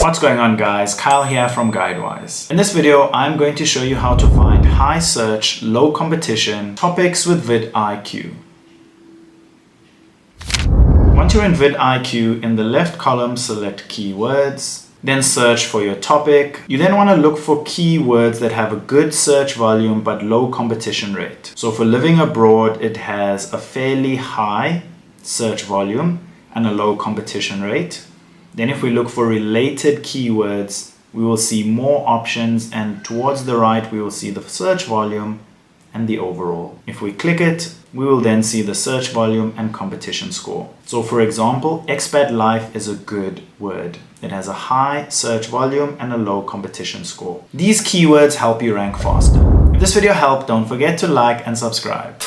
What's going on guys, Kyle here from GuideWise. In this video, I'm going to show you how to find high search, low competition topics with VidIQ. Once you're in VidIQ, in the left column, select keywords, then search for your topic. You then want to look for keywords that have a good search volume but low competition rate. So for living abroad, it has a fairly high search volume and a low competition rate. Then if we look for related keywords, we will see more options, and towards the right we will see the search volume and the overall. If we click it, we will then see the search volume and competition score. So for example, expat life is a good word. It has a high search volume and a low competition score. These keywords help you rank faster. If this video helped, don't forget to like and subscribe.